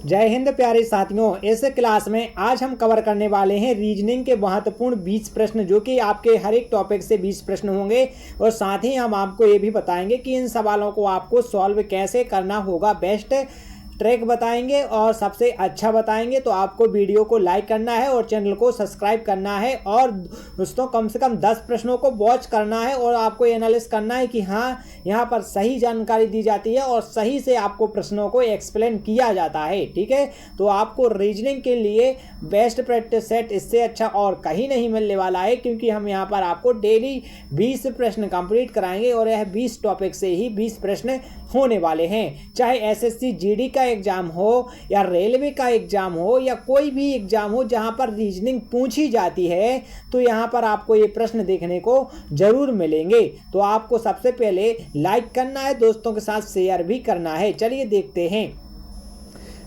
जय हिंद प्यारे साथियों। इस क्लास में आज हम कवर करने वाले हैं रीजनिंग के महत्वपूर्ण 20 प्रश्न, जो कि आपके हर एक टॉपिक से 20 प्रश्न होंगे। और साथ ही हम आपको ये भी बताएंगे कि इन सवालों को आपको सॉल्व कैसे करना होगा। बेस्ट ट्रिक बताएंगे और सबसे अच्छा बताएंगे। तो आपको वीडियो को लाइक करना है और चैनल को सब्सक्राइब करना है और दोस्तों कम से कम 10 प्रश्नों को वॉच करना है और आपको एनालिसिस करना है कि हाँ, यहाँ पर सही जानकारी दी जाती है और सही से आपको प्रश्नों को एक्सप्लेन किया जाता है। ठीक है, तो आपको रीजनिंग के लिए बेस्ट प्रैक्टिस सेट इससे अच्छा और कहीं नहीं मिलने वाला है, क्योंकि हम यहाँ पर आपको डेली 20 प्रश्न कंप्लीट कराएंगे और यह 20 टॉपिक से ही 20 प्रश्न होने वाले हैं। चाहे एसएससी जीडी का एग्जाम हो या रेलवे का एग्जाम हो या कोई भी एग्जाम हो जहां पर रीजनिंग पूछी जाती है, तो यहां पर आपको ये प्रश्न देखने को जरूर मिलेंगे। तो आपको सबसे पहले लाइक करना है, दोस्तों के साथ शेयर भी करना है। चलिए देखते हैं।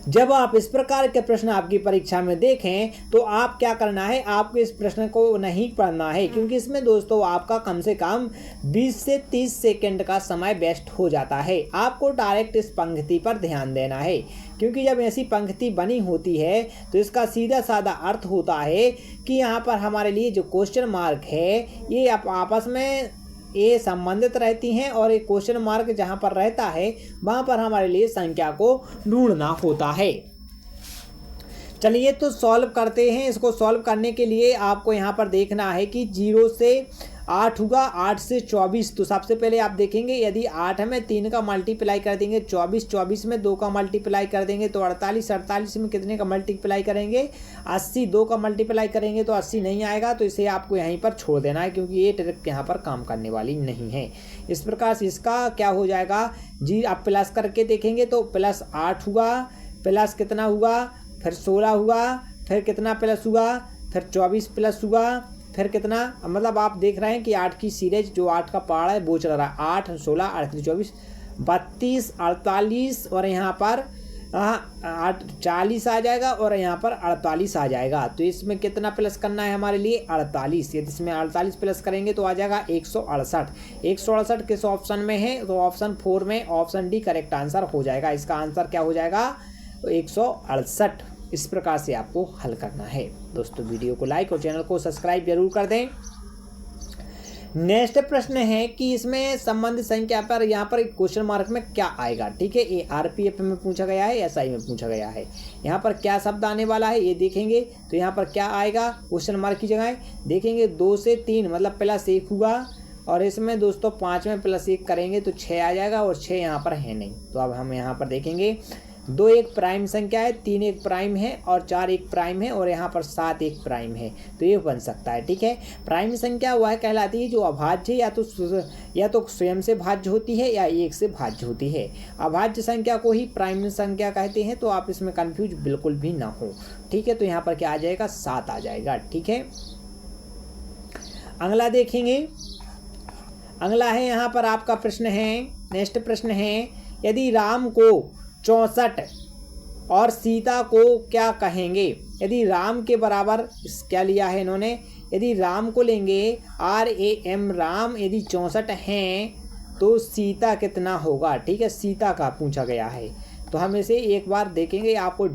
जब आप इस प्रकार के प्रश्न आपकी परीक्षा में देखें तो आप क्या करना है, आपको इस प्रश्न को नहीं पढ़ना है, क्योंकि इसमें दोस्तों आपका कम से कम 20 से 30 सेकंड का समय वेस्ट हो जाता है। आपको डायरेक्ट इस पंक्ति पर ध्यान देना है, क्योंकि जब ऐसी पंक्ति बनी होती है तो इसका सीधा साधा अर्थ होता है कि यहाँ पर हमारे लिए जो क्वेश्चन मार्क है ये आपस में ये संबंधित रहती हैं, और एक क्वेश्चन मार्क जहां पर रहता है वहां पर हमारे लिए संख्या को ढूंढना होता है। चलिए तो सॉल्व करते हैं। इसको सॉल्व करने के लिए आपको यहाँ पर देखना है कि 0 से 8 होगा, 8 से 24। तो सबसे पहले आप देखेंगे, यदि 8 में 3 का मल्टीप्लाई कर देंगे 24, 24 में 2 का मल्टीप्लाई कर देंगे तो 48, 48 में कितने का मल्टीप्लाई करेंगे 80, 2 का मल्टीप्लाई करेंगे तो 80 नहीं आएगा। तो इसे आपको यहीं पर छोड़ देना है, क्योंकि ये ट्रिक यहाँ पर काम करने वाली नहीं है। इस प्रकार से इसका क्या हो जाएगा जी, आप प्लस करके देखेंगे तो प्लस 8 हुआ, प्लस कितना हुआ, फिर 16 हुआ, फिर कितना प्लस हुआ, फिर 24 प्लस हुआ, फिर कितना, मतलब आप देख रहे हैं कि 8 की सीरीज जो 8 का पहाड़ है वो चल रहा है। 8, 16, 38, 24, 32, 48 और यहाँ पर 40 आ जाएगा और यहाँ पर 48 आ जाएगा। तो इसमें कितना प्लस करना है हमारे लिए 48। यदि इसमें 48 प्लस करेंगे तो आ जाएगा 168। 168 किस ऑप्शन में है, तो ऑप्शन 4 में, ऑप्शन डी करेक्ट आंसर हो जाएगा। इसका आंसर क्या हो जाएगा 168। इस प्रकार से आपको हल करना है। दोस्तों वीडियो को लाइक और चैनल को सब्सक्राइब जरूर कर दें। नेक्स्ट प्रश्न है कि इसमें संबंधित संख्या पर यहाँ पर क्वेश्चन मार्क में क्या आएगा। ठीक है, ये आरपीएफ में पूछा गया है, एसआई में पूछा गया है। यहाँ पर क्या शब्द आने वाला है ये देखेंगे तो यहाँ पर क्या आएगा क्वेश्चन मार्क की जगह देखेंगे 2 से 3 मतलब प्लस 1 हुआ, और इसमें दोस्तों 5 में प्लस 1 करेंगे तो 6 आ जाएगा, और 6 यहाँ पर है नहीं। तो अब हम यहाँ पर देखेंगे 2 एक प्राइम संख्या है, 3 एक प्राइम है और 4 एक प्राइम है, और यहाँ पर 7 एक प्राइम है। तो ये बन सकता है। ठीक है, प्राइम संख्या वह कहलाती है जो अभाज्य या तो स्वयं से भाज्य होती है या 1 से भाज्य होती है। अभाज्य संख्या को ही प्राइम संख्या कहते हैं। तो आप इसमें कंफ्यूज बिल्कुल भी ना हो। ठीक है, तो यहाँ पर क्या आ जाएगा 7 आ जाएगा। ठीक है, अगला देखेंगे। अगला है यहाँ पर आपका प्रश्न है, नेक्स्ट प्रश्न है, यदि राम को 64 और सीता को क्या कहेंगे। यदि राम के बराबर क्या लिया है इन्होंने, यदि राम को लेंगे RAM राम, यदि 64 हैं तो सीता कितना होगा। ठीक है, सीता का पूछा गया है। तो हम इसे एक बार देखेंगे। आपको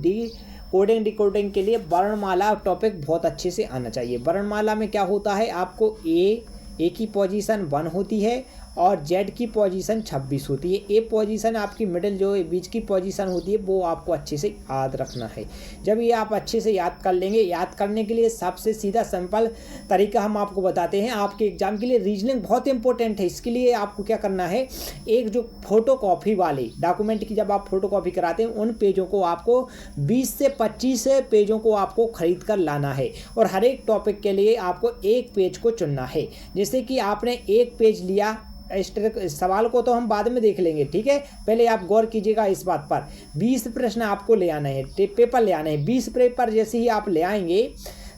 कोडिंग डिकोडिंग के लिए वर्णमाला टॉपिक बहुत अच्छे से आना चाहिए। वर्णमाला में क्या होता है, आपको ए की पोजीशन 1 होती है और जेड की पोजीशन 26 होती है। ए पोजीशन आपकी मिडिल जो बीच की पोजीशन होती है वो आपको अच्छे से याद रखना है। जब ये आप अच्छे से याद कर लेंगे, याद करने के लिए सबसे सीधा सिंपल तरीका हम आपको बताते हैं। आपके एग्जाम के लिए रीजनिंग बहुत इंपॉर्टेंट है। इसके लिए आपको क्या करना है, एक जो फोटो कॉपी वाले डॉक्यूमेंट की जब आप फोटो कॉपी कराते हैं उन पेजों को आपको 20 से 25 पेजों को आपको खरीद कर लाना है, और हर एक टॉपिक के लिए आपको एक पेज को चुनना है। जैसे कि आपने एक पेज लिया, इस सवाल को तो हम बाद में देख लेंगे। ठीक है, पहले आप गौर कीजिएगा इस बात पर। 20 प्रश्न आपको ले आना है, पेपर ले आना है। 20 पेपर जैसे ही आप ले आएंगे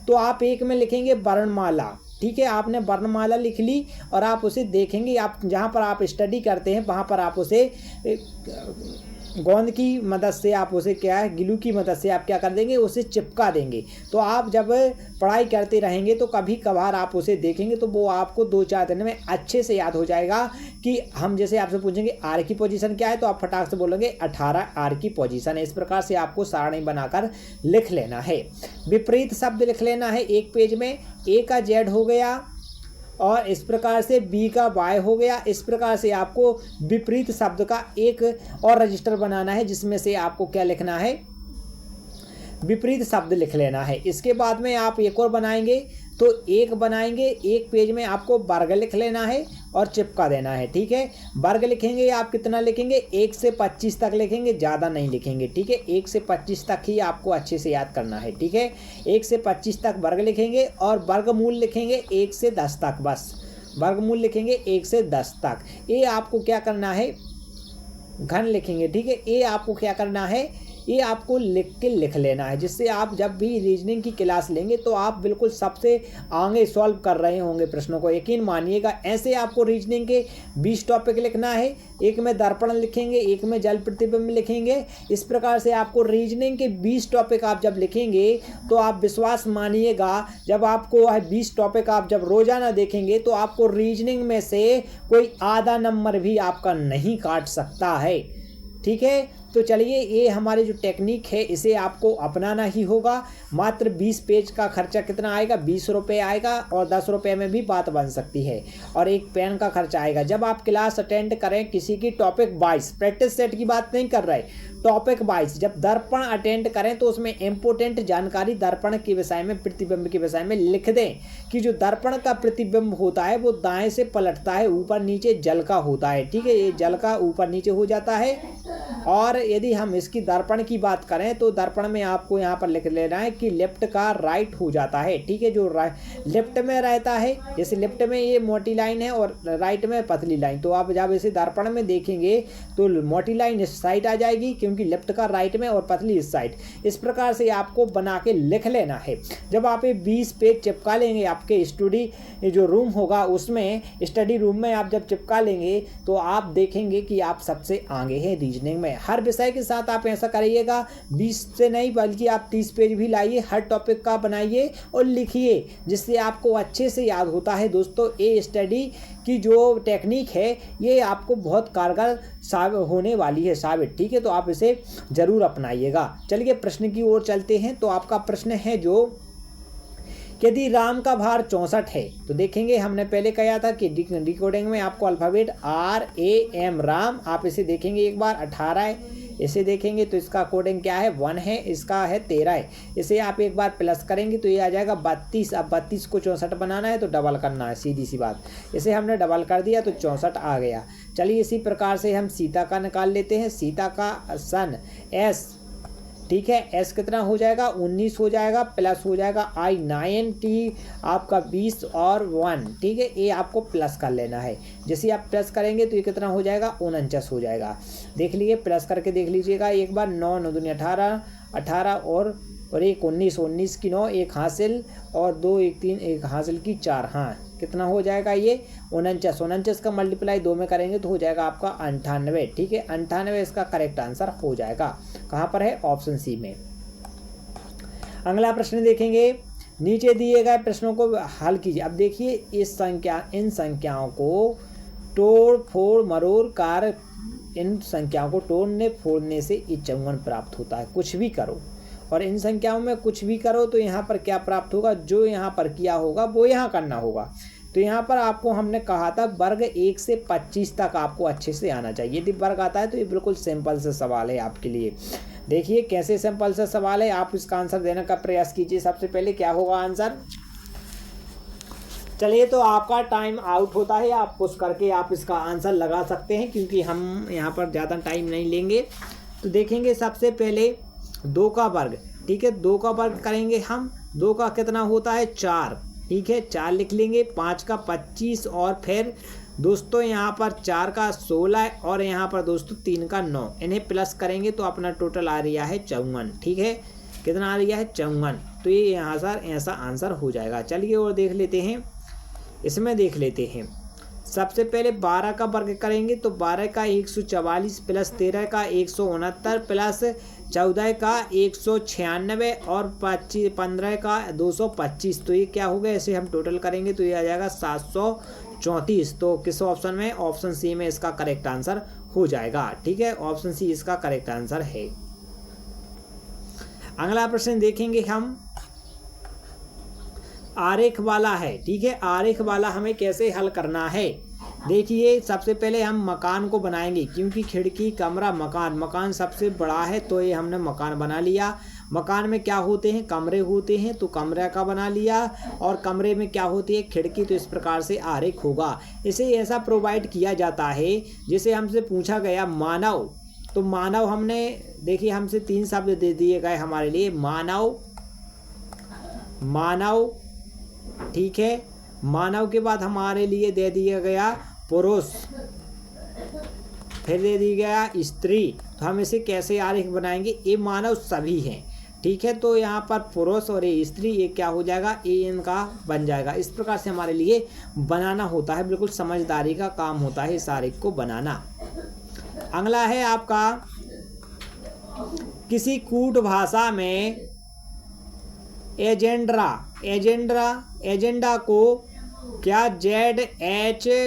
तो आप एक में लिखेंगे वर्णमाला। ठीक है, आपने वर्णमाला लिख ली और आप उसे देखेंगे, आप जहाँ पर आप स्टडी करते हैं वहाँ पर आप उसे गोंद की मदद से आप उसे क्या है, ग्लू की मदद से आप क्या कर देंगे, उसे चिपका देंगे। तो आप जब पढ़ाई करते रहेंगे तो कभी कभार आप उसे देखेंगे तो वो आपको 2-4 दिन में अच्छे से याद हो जाएगा। कि हम जैसे आपसे पूछेंगे आर की पोजीशन क्या है, तो आप फटाक से बोलेंगे 18 आर की पोजीशन है। इस प्रकार से आपको सारणी बनाकर लिख लेना है। विपरीत शब्द लिख लेना है एक पेज में। ए का जेड हो गया और इस प्रकार से बी का वाई हो गया। इस प्रकार से आपको विपरीत शब्द का एक और रजिस्टर बनाना है, जिसमें से आपको क्या लिखना है, विपरीत शब्द लिख लेना है। इसके बाद में आप एक और बनाएंगे, तो एक बनाएंगे, एक पेज में आपको वर्ग लिख लेना है और चिपका देना है। ठीक है, वर्ग लिखेंगे आप कितना लिखेंगे, 1 से 25 तक लिखेंगे, ज़्यादा नहीं लिखेंगे। ठीक है, 1 से 25 तक ही आपको अच्छे से याद करना है। ठीक है, 1 से 25 तक वर्ग लिखेंगे और वर्गमूल लिखेंगे 1 से 10 तक, बस वर्गमूल लिखेंगे 1 से 10 तक। ये आपको क्या करना है, घन लिखेंगे। ठीक है, ये आपको क्या करना है, ये आपको लिख लेना है, जिससे आप जब भी रीजनिंग की क्लास लेंगे तो आप बिल्कुल सबसे आगे सॉल्व कर रहे होंगे प्रश्नों को, यकीन मानिएगा। ऐसे आपको रीजनिंग के 20 टॉपिक लिखना है, एक में दर्पण लिखेंगे, एक में जल प्रतिबिंब लिखेंगे। इस प्रकार से आपको रीजनिंग के 20 टॉपिक आप जब लिखेंगे तो आप विश्वास मानिएगा, जब आपको 20 टॉपिक आप जब रोजाना देखेंगे तो आपको रीजनिंग में से कोई आधा नंबर भी आपका नहीं काट सकता है। ठीक है, तो चलिए, ये हमारी जो टेक्निक है इसे आपको अपनाना ही होगा। मात्र 20 पेज का खर्चा कितना आएगा, 20 रुपये आएगा, और 10 रुपये में भी बात बन सकती है, और एक पेन का खर्चा आएगा। जब आप क्लास अटेंड करें किसी की टॉपिक वाइज, प्रैक्टिस सेट की बात नहीं कर रहे, टॉपिक वाइज जब दर्पण अटेंड करें तो उसमें इम्पोर्टेंट जानकारी दर्पण के विषय में, प्रतिबिंब के विषय में लिख दें कि जो दर्पण का प्रतिबिंब होता है वो दाएं से पलटता है, ऊपर नीचे जल का होता है। ठीक है, ये जल का ऊपर नीचे हो जाता है। और यदि हम इसकी दर्पण की बात करें तो दर्पण में आपको यहाँ पर लिख लेना है कि लेफ्ट का राइट हो जाता है। ठीक है, जो लेफ्ट में रहता है, जैसे लेफ्ट में ये मोटी लाइन है और राइट में पतली लाइन, तो आप जब इसे दर्पण में देखेंगे तो मोटी लाइन इस साइड आ जाएगी, क्योंकि लेफ्ट का राइट में और पतली इस साइड। इस प्रकार से आपको बना के लिख लेना है। जब आप ये 20 पेज चिपका लेंगे आपके स्टडी जो रूम होगा उसमें, स्टडी रूम में आप जब चिपका लेंगे तो आप देखेंगे कि आप सबसे आगे हैं रीजनिंग में। हर विषय के साथ आप ऐसा करिएगा, 20 से नहीं बल्कि आप 30 पेज भी लाइए, हर टॉपिक का बनाइए और लिखिए, जिससे आपको अच्छे से याद होता है। दोस्तों, ये स्टडी की जो टेक्निक है ये आपको बहुत कारगर होने वाली है साबित। ठीक है, तो आप इसे ज़रूर अपनाइएगा। चलिए प्रश्न की ओर चलते हैं। तो आपका प्रश्न है जो, यदि राम का भार 64 है, तो देखेंगे हमने पहले कहा था कि डिकोडिंग में आपको अल्फ़ाबेट RAM राम, आप इसे देखेंगे एक बार, 18 है, इसे देखेंगे तो इसका कोडिंग क्या है, 1 है, इसका है 13 है। इसे आप एक बार प्लस करेंगे तो ये आ जाएगा 32। अब 32 को 64 बनाना है तो डबल करना है, सीधी सी बात। इसे हमने डबल कर दिया तो 64 आ गया। चलिए इसी प्रकार से हम सीता का निकाल लेते हैं। सीता का सन S, ठीक है, S कितना हो जाएगा, 19 हो जाएगा, प्लस हो जाएगा I9 T आपका 20 और 1। ठीक है, ये आपको प्लस कर लेना है। जैसे आप प्लस करेंगे तो ये कितना हो जाएगा, 49 हो जाएगा। देख लीजिए, प्लस करके देख लीजिएगा एक बार। 9 9 दूनी 18, 18 और 1 19, 19 की 9, 1 हासिल, और 2 1 3, 1 हासिल की 4। हाँ, कितना हो जाएगा ये, 49। 49 का मल्टीप्लाई 2 में करेंगे तो हो जाएगा आपका 98। ठीक है, 98 इसका करेक्ट आंसर हो जाएगा। कहाँ पर है, ऑप्शन सी में। अगला प्रश्न देखेंगे, नीचे दिए गए प्रश्नों को हल कीजिए। अब देखिए, इन संख्याओं को तोड़ फोड़ मरोड़ कर, इन संख्याओं को तोड़ने फोड़ने से ये 54 प्राप्त होता है। कुछ भी करो और इन संख्याओं में कुछ भी करो तो यहाँ पर क्या प्राप्त होगा, जो यहाँ पर किया होगा वो यहाँ करना होगा। तो यहाँ पर आपको हमने कहा था वर्ग 1 से 25 तक आपको अच्छे से आना चाहिए। यदि वर्ग आता है तो ये बिल्कुल सिंपल से सवाल है आपके लिए। देखिए कैसे सिंपल से सवाल है, आप इसका आंसर देने का प्रयास कीजिए। सबसे पहले क्या होगा आंसर, चलिए तो आपका टाइम आउट होता है, आप पुश करके आप इसका आंसर लगा सकते हैं, क्योंकि हम यहाँ पर ज़्यादा टाइम नहीं लेंगे। तो देखेंगे सबसे पहले 2 का वर्ग, ठीक है, 2 का वर्ग करेंगे हम। 2 का कितना होता है, 4। ठीक है, 4 लिख लेंगे। 5 का 25, और फिर दोस्तों यहाँ पर 4 का 16 और यहाँ पर दोस्तों 3 का 9। इन्हें प्लस करेंगे तो अपना टोटल आ रहा है 54। ठीक है, कितना आ रहा है, 54। तो ये यहाँ सर ऐसा आंसर हो जाएगा। चलिए और देख लेते हैं, इसमें देख लेते हैं सबसे पहले 12 का वर्ग करेंगे तो 12 का 144 प्लस 13 का 169 प्लस 14 का 196 और 15 का 225। तो ये क्या हो गया, ऐसे हम टोटल करेंगे तो ये आ जाएगा 734। तो किस ऑप्शन में, ऑप्शन सी में इसका करेक्ट आंसर हो जाएगा। ठीक है, ऑप्शन सी इसका करेक्ट आंसर है। अगला प्रश्न देखेंगे हम, आरेख वाला है। ठीक है, आरेख वाला हमें कैसे हल करना है। देखिए सबसे पहले हम मकान को बनाएंगे, क्योंकि खिड़की कमरा मकान सबसे बड़ा है, तो ये हमने मकान बना लिया। मकान में क्या होते हैं, कमरे होते हैं, तो कमरे का बना लिया। और कमरे में क्या होती है, खिड़की। तो इस प्रकार से आरेख होगा। इसे ऐसा प्रोवाइड किया जाता है जैसे हमसे पूछा गया मानव, तो मानव हमने देखिए हमसे 3 शब्द दे दिए गए हमारे लिए, मानव। ठीक है, मानव के बाद हमारे लिए दे दिया गया पुरुष, फिर दे दिया गया स्त्री। तो हम इसे कैसे आरेख बनाएंगे, ये मानव सभी हैं। ठीक है, तो यहाँ पर पुरुष और ये स्त्री, ये क्या हो जाएगा, ये इनका बन जाएगा। इस प्रकार से हमारे लिए बनाना होता है, बिल्कुल समझदारी का काम होता है इस आरेख को बनाना। अगला है आपका, किसी कूट भाषा में एजेंडा को क्या ZHVOW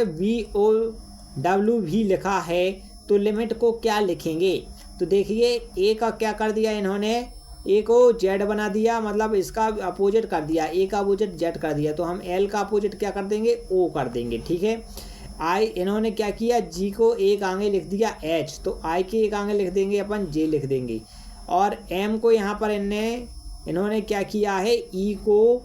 भी लिखा है, तो लिमिट को क्या लिखेंगे। तो देखिए ए का क्या कर दिया इन्होंने, ए को जेड बना दिया, मतलब इसका अपोजिट कर दिया, ए का अपोजिट जेड कर दिया। तो हम एल का अपोजिट क्या कर देंगे, ओ कर देंगे। ठीक है, आई इन्होंने क्या किया, जी को एक आगे लिख दिया एच, तो आई के एक आगे लिख देंगे अपन, जे लिख देंगे। और एम को यहाँ पर इन्होंने क्या किया है, ई को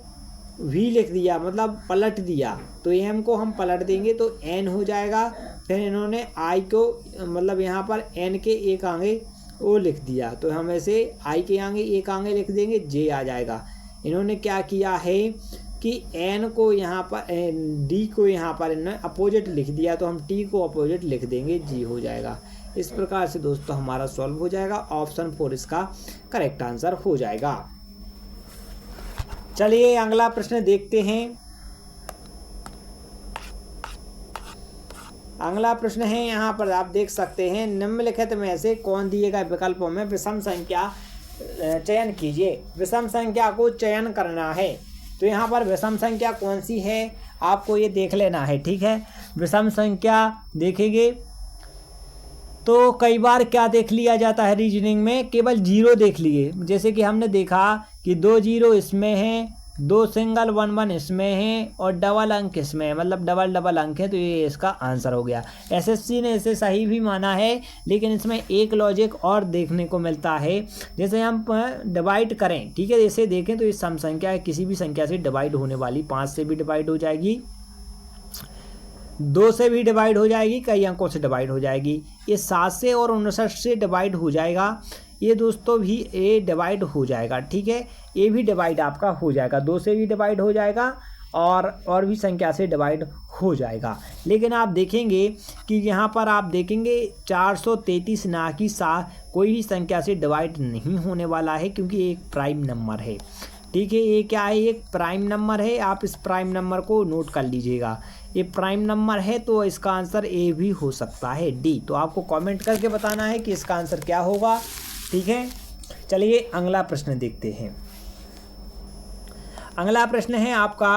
वी लिख दिया, मतलब पलट दिया। तो एम को हम पलट देंगे तो एन हो जाएगा। फिर इन्होंने आई को मतलब यहाँ पर एन के एक आगे ओ लिख दिया, तो हम ऐसे आई के आगे एक आगे लिख देंगे, जे आ जाएगा। इन्होंने क्या किया है कि एन को यहाँ पर डी को यहाँ पर इन्होंने अपोजिट लिख दिया, तो हम टी को अपोजिट लिख देंगे, जी हो जाएगा। इस प्रकार से दोस्तों हमारा सॉल्व हो जाएगा। ऑप्शन 4 इसका करेक्ट आंसर हो जाएगा। चलिए अगला प्रश्न देखते हैं। अगला प्रश्न है, यहाँ पर आप देख सकते हैं, निम्नलिखित में से कौन दिए गए विकल्पों में विषम संख्या चयन कीजिए। विषम संख्या को चयन करना है, तो यहाँ पर विषम संख्या कौन सी है आपको ये देख लेना है। ठीक है, विषम संख्या देखेंगे तो कई बार क्या देख लिया जाता है रीजनिंग में, केवल 0 देख लिए। जैसे कि हमने देखा कि 2 0 इसमें हैं, 2 सिंगल 1 1 इसमें हैं और डबल अंक इसमें है, मतलब डबल अंक है, तो ये इसका आंसर हो गया। एसएससी ने इसे सही भी माना है, लेकिन इसमें एक लॉजिक और देखने को मिलता है। जैसे हम डिवाइड करें, ठीक है, जैसे देखें तो ये सम संख्या है, किसी भी संख्या से डिवाइड होने वाली, 5 से भी डिवाइड हो जाएगी, 2 से भी डिवाइड हो जाएगी, कई अंकों से डिवाइड हो जाएगी। ये 7 से और 59 से डिवाइड हो जाएगा, ये दोस्तों भी ए डिवाइड हो जाएगा। ठीक है, ये भी डिवाइड आपका हो जाएगा, 2 से भी डिवाइड हो जाएगा और भी संख्या से डिवाइड हो जाएगा। लेकिन आप देखेंगे कि यहाँ पर आप देखेंगे 433 ना कि कोई भी संख्या से डिवाइड नहीं होने वाला है, क्योंकि ये एक प्राइम नंबर है। ठीक है, ये क्या है, एक प्राइम नंबर है। आप इस प्राइम नंबर को नोट कर लीजिएगा, ये प्राइम नंबर है, तो इसका आंसर ए भी हो सकता है, डी। तो आपको कमेंट करके बताना है कि इसका आंसर क्या होगा। ठीक है, चलिए अगला प्रश्न देखते हैं। अगला प्रश्न है आपका,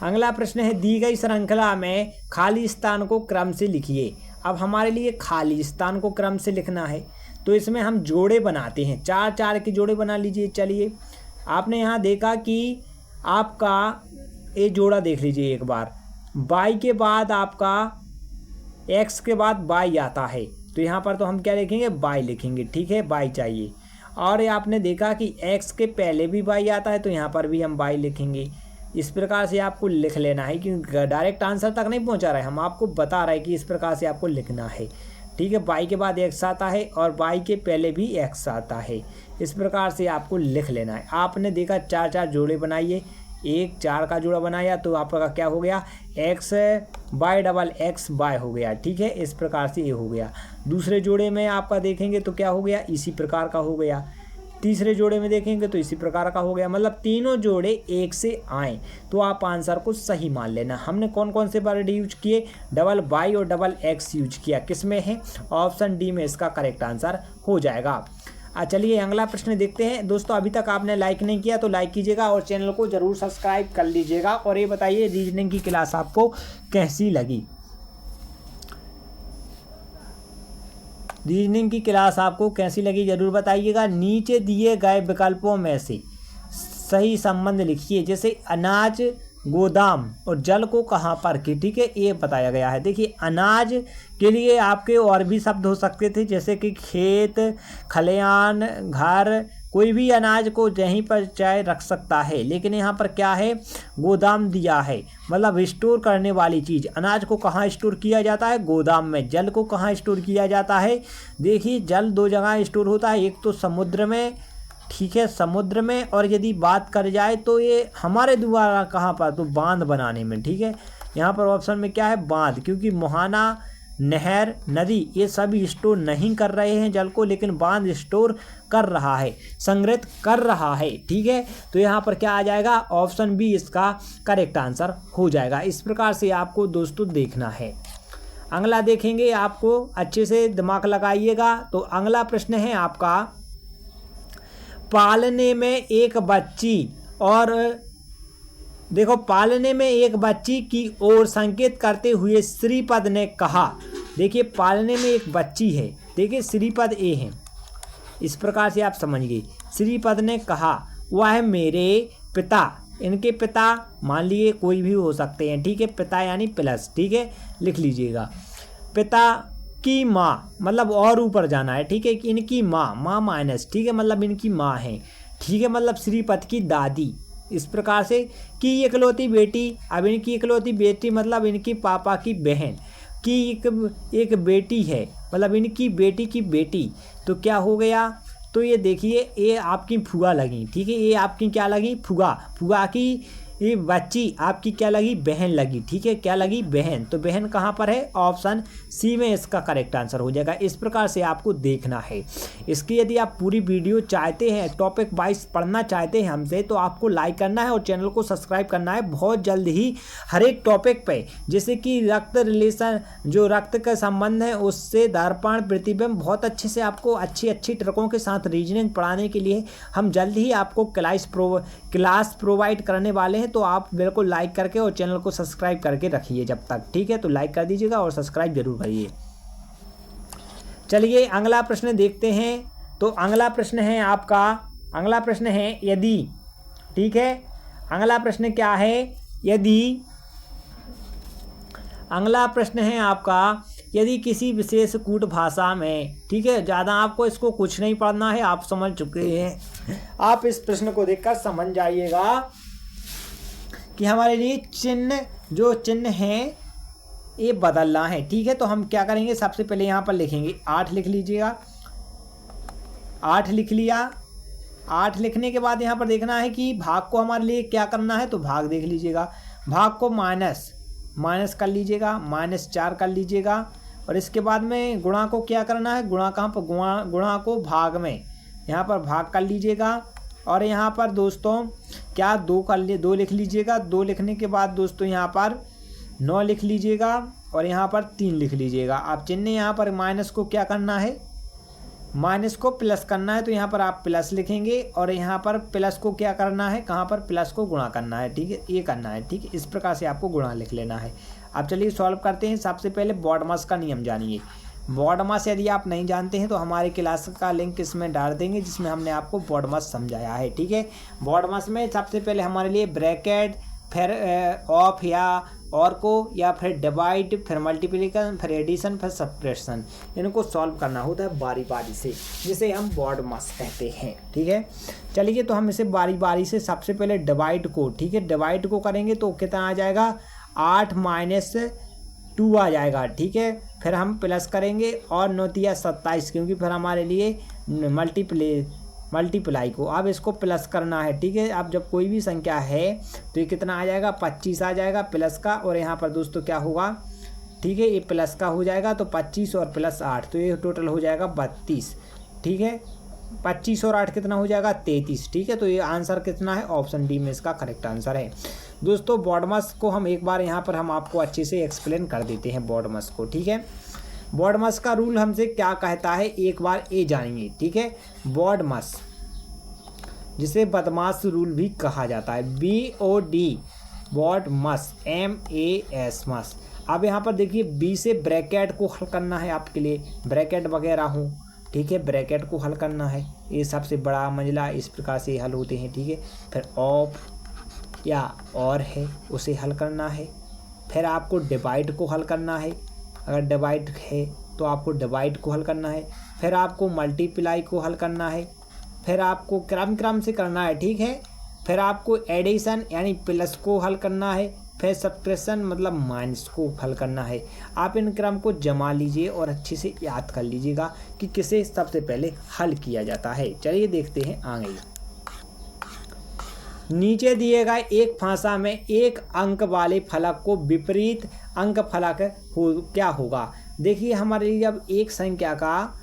अगला प्रश्न है, दी गई श्रृंखला में खाली स्थान को क्रम से लिखिए। अब हमारे लिए खाली स्थान को क्रम से लिखना है, तो इसमें हम जोड़े बनाते हैं, 4 4 के जोड़े बना लीजिए। चलिए, आपने यहाँ देखा कि आपका ये जोड़ा देख लीजिए एक बार, y के बाद आपका x के बाद y आता है, तो यहाँ पर तो हम क्या लिखेंगे, y लिखेंगे। ठीक है, y चाहिए। और आपने देखा कि x के पहले भी y आता है, तो यहाँ पर भी हम y लिखेंगे। इस प्रकार से आपको लिख लेना है, क्योंकि डायरेक्ट आंसर तक नहीं पहुँचा रहे, हम आपको बता रहे हैं कि इस प्रकार से आपको लिखना है। ठीक है, y के बाद x आता है और y के पहले भी x आता है, इस प्रकार से आपको लिख लेना है। आपने देखा 4 4 जोड़े बनाइए, 1 4 का जोड़ा बनाया, तो आपका क्या हो गया, x y double x y हो गया। ठीक है, इस प्रकार से ये हो गया। दूसरे जोड़े में आपका देखेंगे तो क्या हो गया, इसी प्रकार का हो गया। तीसरे जोड़े में देखेंगे तो इसी प्रकार का हो गया, मतलब तीनों जोड़े एक से आए तो आप आंसर को सही मान लेना। हमने कौन कौन से वर्ड यूज किए, डबल वाई और डबल एक्स यूज किया, किसमें है, ऑप्शन डी में इसका करेक्ट आंसर हो जाएगा। चलिए अगला प्रश्न देखते हैं। दोस्तों अभी तक आपने लाइक नहीं किया तो लाइक कीजिएगा और चैनल को जरूर सब्सक्राइब कर लीजिएगा। और ये बताइए रीजनिंग की क्लास आपको कैसी लगी, रीजनिंग की क्लास आपको कैसी लगी जरूर बताइएगा। नीचे दिए गए विकल्पों में से सही संबंध लिखिए, जैसे अनाज, गोदाम और जल को कहाँ पर की, ठीक है, ये बताया गया है। देखिए अनाज के लिए आपके और भी शब्द हो सकते थे, जैसे कि खेत, खलिहान, घर, कोई भी अनाज को यहीं पर चाहे रख सकता है, लेकिन यहाँ पर क्या है, गोदाम दिया है, मतलब स्टोर करने वाली चीज़। अनाज को कहाँ स्टोर किया जाता है, गोदाम में। जल को कहाँ स्टोर किया जाता है, देखिए जल दो जगह स्टोर होता है, एक तो समुद्र में, ठीक है, समुद्र में, और यदि बात कर जाए तो ये हमारे द्वारा कहाँ पर, तो बांध बनाने में, ठीक है। यहाँ पर ऑप्शन में क्या है, बांध, क्योंकि मुहाना, नहर, नदी ये सभी स्टोर नहीं कर रहे हैं जल को, लेकिन बांध स्टोर कर रहा है, संग्रहित कर रहा है, ठीक है। तो यहाँ पर क्या आ जाएगा, ऑप्शन बी इसका करेक्ट आंसर हो जाएगा। इस प्रकार से आपको दोस्तों देखना है। अगला देखेंगे, आपको अच्छे से दिमाग लगाइएगा। तो अगला प्रश्न है आपका, पालने में एक बच्ची और देखो, पालने में एक बच्ची की ओर संकेत करते हुए श्रीपद ने कहा। देखिए पालने में एक बच्ची है, देखिए श्रीपद ए है, इस प्रकार से आप समझिए। श्रीपद ने कहा वह मेरे पिता, इनके पिता मान लिए कोई भी हो सकते हैं, ठीक है, पिता यानी प्लस, ठीक है, लिख लीजिएगा। पिता की माँ, मतलब और ऊपर जाना है, ठीक है, कि इनकी माँ, माँ माइनस, ठीक है, मतलब इनकी माँ है, ठीक है, मतलब श्रीपद की दादी। इस प्रकार से कि इकलौती बेटी, अब इनकी इकलौती बेटी मतलब इनकी पापा की बहन की एक बेटी है, मतलब इनकी बेटी की बेटी, तो क्या हो गया, तो ये देखिए ये आपकी फुआ लगी, ठीक है, ये आपकी क्या लगी, फुआ, फुआ की ये बच्ची आपकी क्या लगी, बहन लगी, ठीक है, क्या लगी, बहन। तो बहन कहाँ पर है, ऑप्शन सी में इसका करेक्ट आंसर हो जाएगा। इस प्रकार से आपको देखना है। इसकी यदि आप पूरी वीडियो चाहते हैं, टॉपिक वाइज पढ़ना चाहते हैं हमसे, तो आपको लाइक करना है और चैनल को सब्सक्राइब करना है। बहुत जल्द ही हर एक टॉपिक पे, जैसे कि रक्त रिलेशन, जो रक्त का संबंध है उससे दर्पण, प्रतिबिंब, बहुत अच्छे से आपको अच्छी ट्रिकों के साथ रीजनिंग पढ़ाने के लिए हम जल्द ही आपको क्लास प्रोवाइड करने वाले हैं। तो आप बिल्कुल लाइक करके और चैनल को सब्सक्राइब करके रखिए जब तक, ठीक है, तो लाइक कर दीजिएगा और सब्सक्राइब जरूर करिए। चलिए अगला प्रश्न देखते हैं। तो अगला प्रश्न है आपका, अगला प्रश्न है यदि, ठीक है, अगला प्रश्न क्या है, यदि, अगला प्रश्न है आपका, यदि किसी विशेष कूट भाषा में, ठीक है, ज़्यादा आपको इसको कुछ नहीं पढ़ना है, आप समझ चुके हैं। आप इस प्रश्न को देखकर समझ जाइएगा कि हमारे लिए चिन्ह, जो चिन्ह हैं ये बदलना है, ठीक है। तो हम क्या करेंगे, सबसे पहले यहाँ पर लिखेंगे 8, लिख लीजिएगा, 8 लिख लिया। 8 लिखने के बाद यहाँ पर देखना है कि भाग को हमारे लिए क्या करना है, तो भाग देख लीजिएगा, भाग को माइनस कर लीजिएगा, -4 कर लीजिएगा। और इसके बाद में गुणा को क्या करना है, गुणा कहाँ पर, गुणा को भाग में, यहाँ पर भाग कर लीजिएगा। और यहाँ पर दोस्तों क्या 2 लिख लीजिएगा। 2 लिखने के बाद दोस्तों यहाँ पर 9 लिख लीजिएगा और यहाँ पर 3 लिख लीजिएगा। आप चिन्ह यहाँ पर माइनस को क्या करना है, माइनस को प्लस करना है, तो यहाँ पर आप प्लस लिखेंगे और यहाँ पर प्लस को क्या करना है, कहाँ पर, प्लस को गुणा करना है, ठीक है, ये करना है, ठीक है, इस प्रकार से आपको गुणा लिख लेना है। अब चलिए सॉल्व करते हैं। सबसे पहले बॉडमास का नियम जानिए। बॉडमास यदि आप नहीं जानते हैं तो हमारे क्लास का लिंक इसमें डाल देंगे, जिसमें हमने आपको बॉडमास समझाया है, ठीक है। बॉडमास में सबसे पहले हमारे लिए ब्रैकेट, फिर ऑफ या और को, या फिर डिवाइड, फिर मल्टीप्लिकेशन, फिर एडिशन, फिर सब्ट्रैक्शन, इनको सॉल्व करना होता है बारी बारी से, जिसे हम बॉडमास कहते हैं, ठीक है। चलिए तो हम इसे बारी बारी से, सबसे पहले डिवाइड को, ठीक है, डिवाइड को करेंगे तो कितना आ जाएगा, 8 - 2 आ जाएगा, ठीक है। फिर हम प्लस करेंगे और 9 × 27, क्योंकि फिर हमारे लिए मल्टीप्लाई को अब इसको प्लस करना है, ठीक है। अब जब कोई भी संख्या है तो ये कितना आ जाएगा, 25 आ जाएगा प्लस का, और यहाँ पर दोस्तों क्या होगा, ठीक है, ये प्लस का हो जाएगा, तो 25 और +8, तो ये टोटल हो जाएगा 32, ठीक है। 25 और 8 कितना हो जाएगा 33। ठीक है, तो ये आंसर कितना है, ऑप्शन डी में इसका करेक्ट आंसर है। दोस्तों बॉडमस को हम एक बार यहाँ पर हम आपको अच्छे से एक्सप्लेन कर देते हैं बॉडमस को। ठीक है, बॉडमस का रूल हमसे क्या कहता है एक बार ये जानिए। ठीक है, बॉडमस जिसे बदमाश रूल भी कहा जाता है, BOD बॉडमस, MAS मस। अब यहाँ पर देखिए बी से ब्रैकेट को हल करना है आपके लिए, ब्रैकेट वगैरह हो। ठीक है, ब्रैकेट को हल करना है, ये सबसे बड़ा मंजिला इस प्रकार से हल होते हैं। ठीक है, फिर ऑफ या और है उसे हल करना है। फिर आपको डिवाइड को हल करना है, अगर डिवाइड है तो आपको डिवाइड को हल करना है। फिर आपको मल्टीप्लाई को हल करना है। फिर आपको क्रम से करना है। ठीक है, फिर आपको एडिशन यानी प्लस को हल करना है। फिर सब्ट्रैक्शन मतलब माइनस को हल करना है। आप इन क्रम को जमा लीजिए और अच्छे से याद कर लीजिएगा कि किसे सबसे पहले हल किया जाता है। चलिए देखते हैं आगे। नीचे दिए गए एक फांसा में एक अंक वाले फलक को विपरीत अंक फलक क्या होगा। देखिए हमारे लिए जब एक संख्या का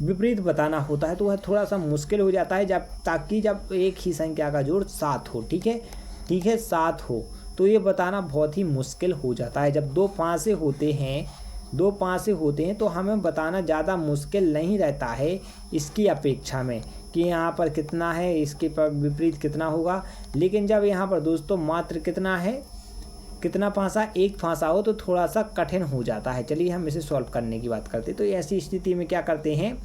विपरीत बताना होता है तो वह थोड़ा सा मुश्किल हो जाता है, जब एक ही संख्या का जोड़ 7 हो। ठीक है 7 हो तो ये बताना बहुत ही मुश्किल हो जाता है। जब दो पाँचे होते हैं तो हमें बताना ज़्यादा मुश्किल नहीं रहता है इसकी अपेक्षा में कि यहाँ पर कितना है, इसके विपरीत कितना होगा। लेकिन जब यहाँ पर दोस्तों मात्र कितना फांसा, एक फांसा हो तो थोड़ा सा कठिन हो जाता है। चलिए हम इसे सॉल्व करने की बात करते हैं। तो ऐसी स्थिति में क्या करते हैं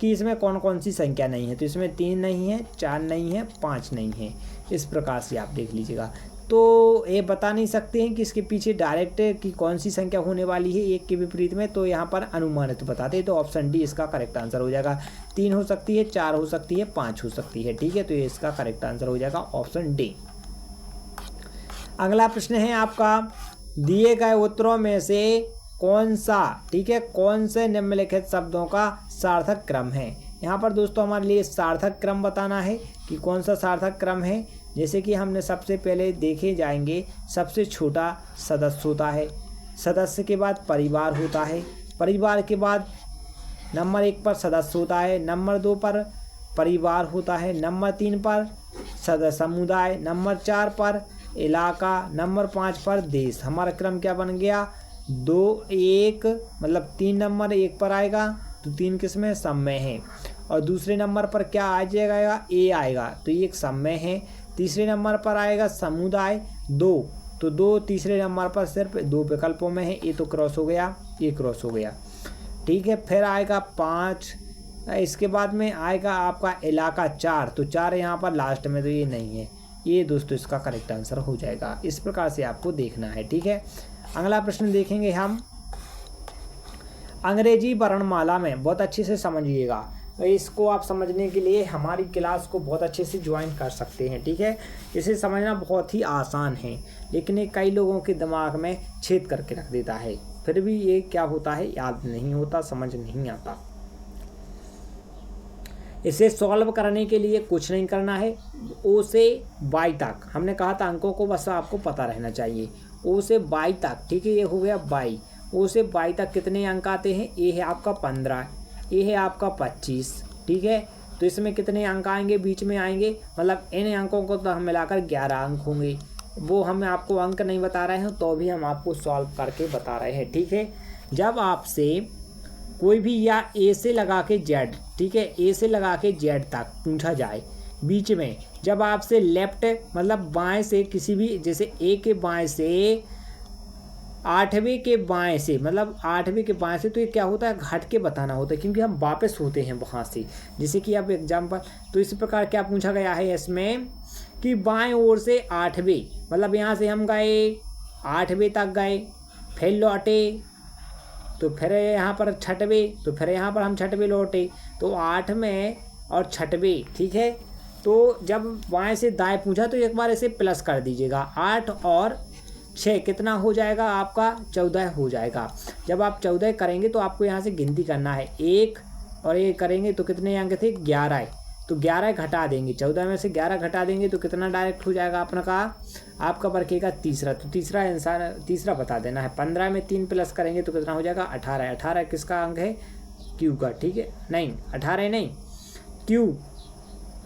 कि इसमें कौन कौन सी संख्या नहीं है। तो इसमें 3 नहीं है, 4 नहीं है, 5 नहीं है। इस प्रकार से आप देख लीजिएगा। तो ये बता नहीं सकते हैं कि इसके पीछे डायरेक्ट की कौन सी संख्या होने वाली है एक के विपरीत में, तो यहाँ पर अनुमानित बताते हैं। तो ऑप्शन डी इसका करेक्ट आंसर हो जाएगा। 3 हो सकती है, 4 हो सकती है, 5 हो सकती है। ठीक है, तो ये इसका करेक्ट आंसर हो जाएगा ऑप्शन डी। अगला प्रश्न है आपका, दिए गए उत्तरों में से कौन से निम्नलिखित शब्दों का सार्थक क्रम है। यहाँ पर दोस्तों हमारे लिए सार्थक क्रम बताना है कि कौन सा सार्थक क्रम है। जैसे कि हमने सबसे पहले देखे जाएंगे, सबसे छोटा सदस्य होता है, सदस्य के बाद परिवार होता है, परिवार के बाद नंबर 1 पर सदस्य होता है, नंबर 2 पर परिवार होता है, नंबर 3 पर समुदाय, नंबर 4 पर इलाका, नंबर 5 पर देश। हमारा क्रम क्या बन गया, 2 1 मतलब 3 नंबर 1 पर आएगा तो 3 किसमें सम में है। और दूसरे नंबर पर क्या आ जाएगा, ए आएगा तो ये एक सम में है। तीसरे नंबर पर आएगा समुदाय 2, तो 2 तीसरे नंबर पर सिर्फ 2 विकल्पों में है, ये तो क्रॉस हो गया, ये क्रॉस हो गया। ठीक है, फिर आएगा 5, इसके बाद में आएगा आपका इलाका 4, तो 4 यहाँ पर लास्ट में, तो ये नहीं है। ये दोस्तों इसका करेक्ट आंसर हो जाएगा। इस प्रकार से आपको देखना है। ठीक है, अगला प्रश्न देखेंगे हम। अंग्रेजी वर्णमाला में बहुत अच्छे से समझिएगा, इसको आप समझने के लिए हमारी क्लास को बहुत अच्छे से ज्वाइन कर सकते हैं। ठीक है, इसे समझना बहुत ही आसान है, लेकिन ये कई लोगों के दिमाग में छेद करके रख देता है, फिर भी ये क्या होता है, याद नहीं होता, समझ नहीं आता। इसे सॉल्व करने के लिए कुछ नहीं करना है। ओ से वाई तक हमने कहा था अंकों को बस आपको पता रहना चाहिए। ओ से वाई तक, ठीक है, ये हो गया वाई। ओ से वाई तक कितने अंक आते हैं, ए है आपका 15, ए है आपका 25। ठीक है, तो इसमें कितने अंक आएंगे, बीच में आएंगे, मतलब इन अंकों को तो हम मिलाकर 11 अंक होंगे। वो हम आपको अंक नहीं बता रहे हैं तो भी हम आपको सॉल्व करके बता रहे हैं। ठीक है, जब आपसे कोई भी या ए से लगा के जेड, ठीक है, ए से लगा के जेड तक पूछा जाए, बीच में जब आपसे लेफ्ट मतलब बाएं से किसी भी, जैसे ए के बाएं से 8वें के बाएं से, मतलब 8वें के बाएं से, तो ये क्या होता है, घट के बताना होता है, क्योंकि हम वापस होते हैं वहाँ से। जैसे कि अब एग्जाम्पल, तो इस प्रकार क्या पूछा गया है इसमें कि बाएं ओर से 8वें, मतलब यहाँ से हम गए 8वें तक गए, फिर लौटे तो फिर यहाँ पर 6वें, तो फिर यहाँ पर हम 6वें लौटे, तो 8वें और 6वें। ठीक है, तो जब बाएं से दाएं पूछा तो एक बार इसे प्लस कर दीजिएगा, 8 और 6 कितना हो जाएगा आपका, 14 हो जाएगा। जब आप 14 करेंगे तो आपको यहाँ से गिनती करना है, 1 और ये करेंगे तो कितने अंक थे, 11, तो 11 घटा देंगे, 14 में से 11 घटा देंगे तो कितना डायरेक्ट हो जाएगा अपना का, आपका बरकेगा तीसरा, तो तीसरा बता देना है। 15 में 3 प्लस करेंगे तो कितना हो जाएगा, 18। 18 किसका अंक है, क्यू का। ठीक है, नहीं 18 नहीं, क्यू।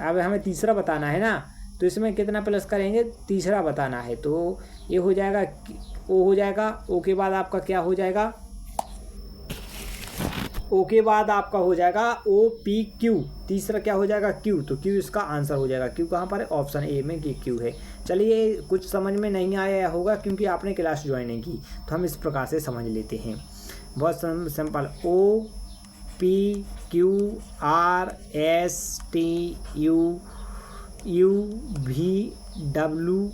अब हमें तीसरा बताना है ना, तो इसमें कितना प्लस करेंगे, तीसरा बताना है। तो ये हो जाएगा ओ हो जाएगा, ओ के बाद आपका क्या हो जाएगा, ओ के बाद आपका हो जाएगा ओ पी क्यू, तीसरा क्या हो जाएगा क्यू। तो क्यू इसका आंसर हो जाएगा। क्यू कहाँ पर है, ऑप्शन ए में क्यू है। चलिए कुछ समझ में नहीं आया होगा क्योंकि आपने क्लास ज्वाइन नहीं की, तो हम इस प्रकार से समझ लेते हैं। बहुत simple, O P Q R S T U U V W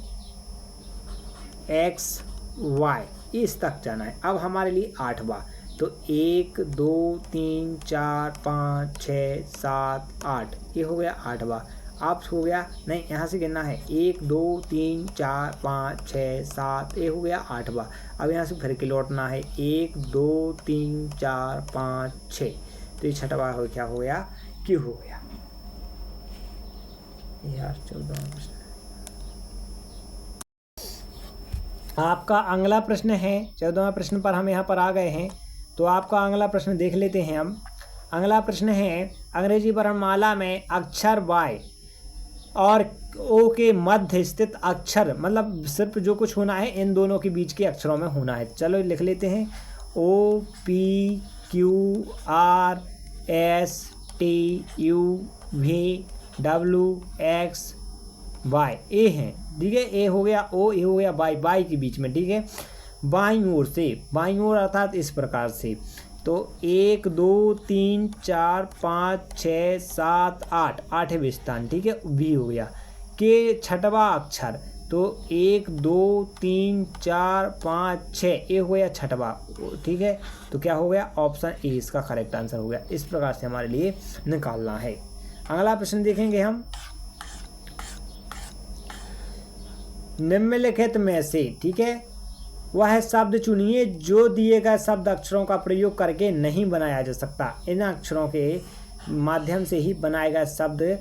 X Y, इस तक जाना है। अब हमारे लिए 8वां, तो 1 2 3 4 5 6 7 8, ये हो गया 8वां। आप हो गया नहीं, यहाँ से गिनना है 1 2 3 4 5 6 7, ये हो गया 8वां। अब यहाँ से फिर के लौटना है 1 2 3 4 5 6, तो ये 6वां हो क्या हो गया, क्यू हो गया। यार 14वां प्रश्न आपका अगला प्रश्न है। 14वां प्रश्न पर हम यहाँ पर आ गए हैं, तो आपका अगला प्रश्न देख लेते हैं हम। अगला प्रश्न है, अंग्रेजी वर्णमाला में अक्षर वाई और ओ के मध्य स्थित अक्षर, मतलब सिर्फ जो कुछ होना है इन दोनों के बीच के अक्षरों में होना है। चलो लिख लेते हैं, O P Q R S T U V W X Y, A है, ठीक है। ए हो गया ओ, ए हो गया वाई, वाई के बीच में, ठीक है। बाईं ओर से, बाईं ओर अर्थात इस प्रकार से, तो 1 2 3 4 5 6 7 8, 8वें स्थान, ठीक है, वी हो गया। के 6वां अक्षर, तो 1 2 3 4 5 6, ये हो गया 6वां, ठीक है। तो क्या हो गया, ऑप्शन ए इसका करेक्ट आंसर हो गया। इस प्रकार से हमारे लिए निकालना है। अगला प्रश्न देखेंगे हम, निम्नलिखित में से, ठीक है, वह शब्द चुनिए जो दिए गए शब्द अक्षरों का प्रयोग करके नहीं बनाया जा सकता। इन अक्षरों के माध्यम से ही बनाए गए शब्द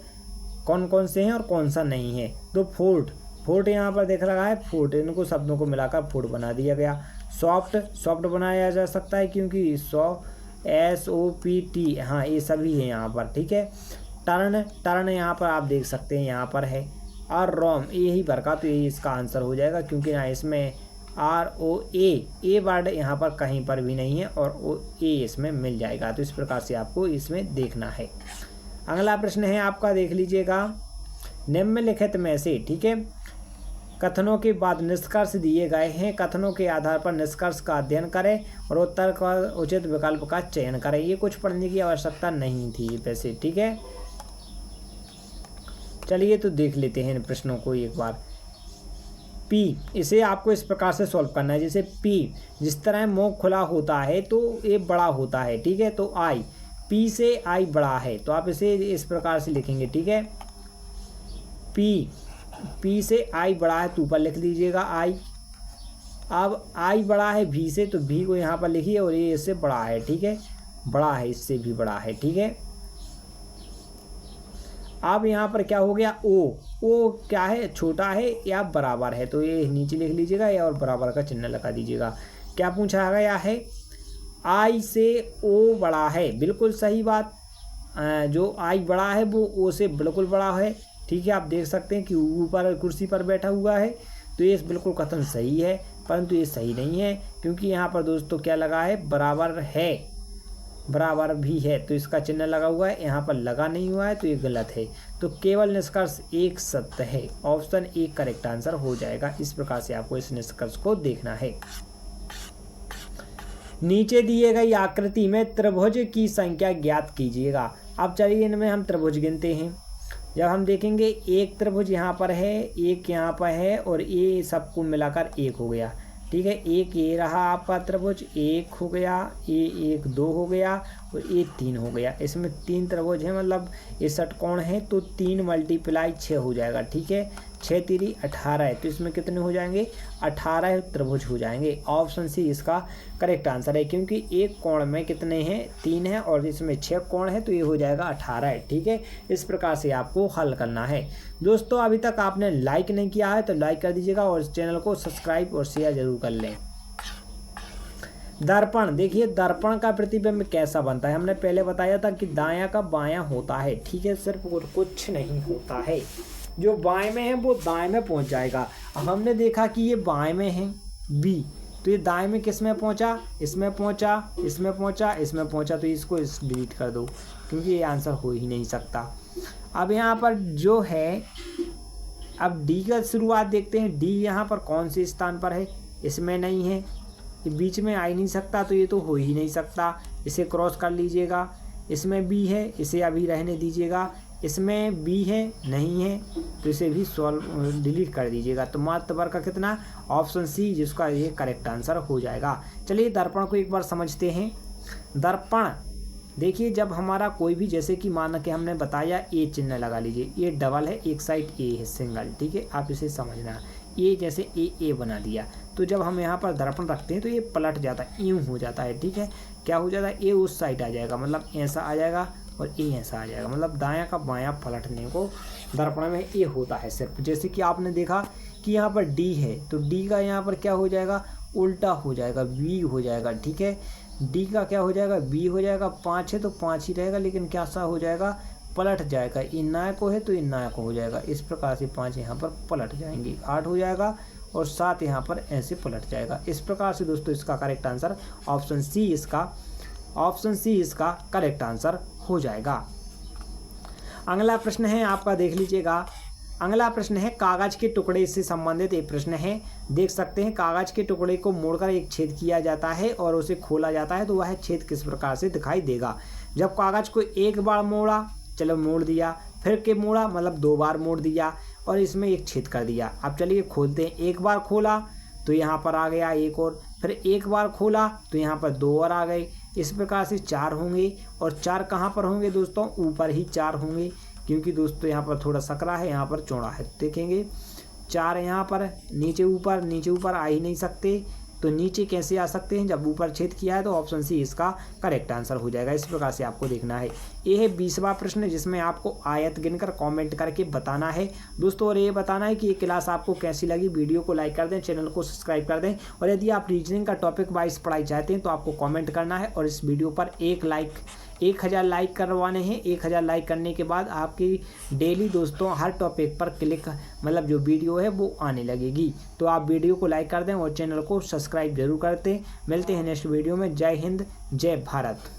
कौन कौन से हैं और कौन सा नहीं है। तो फोर्ट, फोर्ट यहाँ पर देख रहा है, फोर्ट, इनको शब्दों को मिलाकर फोर्ट बना दिया गया। सॉफ्ट, सॉफ्ट बनाया जा सकता है क्योंकि SOPT, हाँ ये सभी है यहाँ पर, ठीक है। टर्न, टर्न यहाँ पर आप देख सकते हैं यहाँ पर है। और रोम, यही भर का, तो ये इसका आंसर हो जाएगा क्योंकि यहाँ इसमें ROA वर्ड यहाँ पर कहीं पर भी नहीं है और OA इसमें मिल जाएगा। तो इस प्रकार से आपको इसमें देखना है। अगला प्रश्न है आपका, देख लीजिएगा, निम्नलिखित में से, ठीक है, कथनों के बाद निष्कर्ष दिए गए हैं, कथनों के आधार पर निष्कर्ष का अध्ययन करें और उत्तर का उचित विकल्प का चयन करें। ये कुछ पढ़ने की आवश्यकता नहीं थी वैसे, ठीक है। चलिए तो देख लेते हैं इन प्रश्नों को एक बार। पी, इसे आपको इस प्रकार से सॉल्व करना है, जैसे पी, जिस तरह मुंह खुला होता है तो ये बड़ा होता है, ठीक है। तो आई, पी से आई बड़ा है, तो आप इसे इस प्रकार से लिखेंगे, ठीक है। पी, पी से आई बड़ा है, तो ऊपर लिख लीजिएगा आई। अब आई बड़ा है भी से, तो भी को यहाँ पर लिखिए और ये इससे बड़ा है, ठीक है, बड़ा है, इससे भी बड़ा है, ठीक है। अब यहाँ पर क्या हो गया, ओ क्या है, छोटा है या बराबर है, तो ये नीचे लिख लीजिएगा या और बराबर का चिन्ह लगा दीजिएगा। क्या पूछा गया है, आई से ओ बड़ा है, बिल्कुल सही बात। जो आई बड़ा है वो ओ से बिल्कुल बड़ा है, ठीक है। आप देख सकते हैं कि ऊपर कुर्सी पर बैठा हुआ है, तो ये बिल्कुल कथन सही है, परंतु ये सही नहीं है क्योंकि यहाँ पर दोस्तों क्या लगा है, बराबर है, बराबर भी है, तो इसका चिन्ह लगा हुआ है, यहाँ पर लगा नहीं हुआ है, तो ये गलत है। तो केवल निष्कर्ष एक सत्य है, ऑप्शन ए करेक्ट आंसर हो जाएगा। इस प्रकार से आपको इस निष्कर्ष को देखना है। नीचे दिए गई आकृति में त्रिभुज की संख्या ज्ञात कीजिएगा। अब चलिए इनमें हम त्रिभुज गिनते हैं। जब हम देखेंगे एक त्रिभुज यहाँ पर है, एक यहाँ पर है और ये सबको मिलाकर एक हो गया, ठीक है। एक ये रहा आपका त्रिभुज, एक हो गया, ये 1 2 हो गया और ये 3 हो गया। इसमें 3 त्रिभुज है, मतलब ये षटकोण है, तो 3 × 6 हो जाएगा, ठीक है। 6 3 18 है, तो इसमें कितने हो जाएंगे, 18 त्रिभुज हो जाएंगे। ऑप्शन सी इसका करेक्ट आंसर है क्योंकि एक कोण में कितने हैं, 3 है और इसमें 6 कोण है, तो ये हो जाएगा 18 है, ठीक है। इस प्रकार से आपको हल करना है। दोस्तों अभी तक आपने लाइक नहीं किया है तो लाइक कर दीजिएगा और इस चैनल को सब्सक्राइब और शेयर जरूर कर लें। दर्पण, देखिए दर्पण का प्रतिबिंब कैसा बनता है, हमने पहले बताया था कि दायां का बायां होता है, ठीक है, सिर्फ और कुछ नहीं होता है। जो बाएं में है वो दाएं में पहुंच जाएगा। अब हमने देखा कि ये बाएं में है बी, तो ये दाएं में किस में पहुंचा, इसमें पहुंचा, इसमें पहुंचा, इसमें पहुंचा, तो इसको डिलीट कर दो क्योंकि ये आंसर हो ही नहीं सकता। अब यहाँ पर जो है, अब डी का शुरुआत देखते हैं। डी यहाँ पर कौन से स्थान पर है, इसमें नहीं है, ये बीच में आ ही नहीं सकता, तो ये तो हो ही नहीं सकता, इसे क्रॉस कर लीजिएगा। इसमें बी है, इसे अभी रहने दीजिएगा। इसमें बी है, नहीं है, तो इसे भी सॉल्व डिलीट कर दीजिएगा। तो मात्र वर्ग का कितना, ऑप्शन सी, जिसका ये करेक्ट आंसर हो जाएगा। चलिए दर्पण को एक बार समझते हैं। दर्पण देखिए, जब हमारा कोई भी, जैसे कि मान के हमने बताया ए चिन्ह लगा लीजिए, ये डबल है, एक साइड ए है सिंगल, ठीक है, आप इसे समझना। ये जैसे ए बना दिया, तो जब हम यहाँ पर दर्पण रखते हैं तो ये पलट जाता है, यूँ हो जाता है, ठीक है। क्या हो जाता है, ए उस साइड आ जाएगा, मतलब ऐसा आ जाएगा, और ए ऐसा आ जाएगा, मतलब दायां का बायां पलटने को दर्पण में ए होता है सिर्फ। जैसे कि आपने देखा कि यहाँ पर डी है, तो डी का यहाँ पर क्या हो जाएगा, उल्टा हो जाएगा, बी हो जाएगा, ठीक है। डी का क्या हो जाएगा, बी हो जाएगा। 5 है तो 5 ही रहेगा, लेकिन क्या सा हो जाएगा, पलट जाएगा। इन नायक है तो इन नायक हो जाएगा। इस प्रकार से 5 यहाँ पर पलट जाएंगे, 8 हो जाएगा, और 7 यहाँ पर ऐसे पलट जाएगा। इस प्रकार से दोस्तों इसका करेक्ट आंसर ऑप्शन सी, इसका करेक्ट आंसर हो जाएगा। अगला प्रश्न है आपका, देख लीजिएगा। अगला प्रश्न है कागज के टुकड़े से संबंधित एक प्रश्न है। देख सकते हैं, कागज के टुकड़े को मोड़कर एक छेद किया जाता है और उसे खोला जाता है, तो वह छेद किस प्रकार से दिखाई देगा। जब कागज को एक बार मोड़ा, चलो मोड़ दिया, फिर के मोड़ा मतलब 2 बार मोड़ दिया, और इसमें एक छेद कर दिया। अब चलिए खोलते हैं। एक बार खोला तो यहाँ पर आ गया एक और, फिर एक बार खोला तो यहाँ पर 2 और आ गए। इस प्रकार से 4 होंगे, और 4 कहाँ पर होंगे दोस्तों, ऊपर ही 4 होंगे, क्योंकि दोस्तों यहाँ पर थोड़ा सकरा है, यहाँ पर चौड़ा है। देखेंगे 4 यहाँ पर, नीचे ऊपर आ ही नहीं सकते, तो नीचे कैसे आ सकते हैं, जब ऊपर छेद किया है, तो ऑप्शन सी इसका करेक्ट आंसर हो जाएगा। इस प्रकार से आपको देखना है। ये है 20वां प्रश्न, जिसमें आपको आयत गिनकर कमेंट करके बताना है दोस्तों, और ये बताना है कि ये क्लास आपको कैसी लगी। वीडियो को लाइक कर दें, चैनल को सब्सक्राइब कर दें, और यदि आप रीजनिंग का टॉपिक वाइज पढ़ाई चाहते हैं तो आपको कॉमेंट करना है, और इस वीडियो पर 1000 लाइक करवाने हैं। 1000 लाइक करने के बाद आपकी डेली दोस्तों हर टॉपिक पर क्लिक, मतलब जो वीडियो है वो आने लगेगी। तो आप वीडियो को लाइक कर दें और चैनल को सब्सक्राइब जरूर करते। मिलते हैं नेक्स्ट वीडियो में। जय हिंद, जय भारत।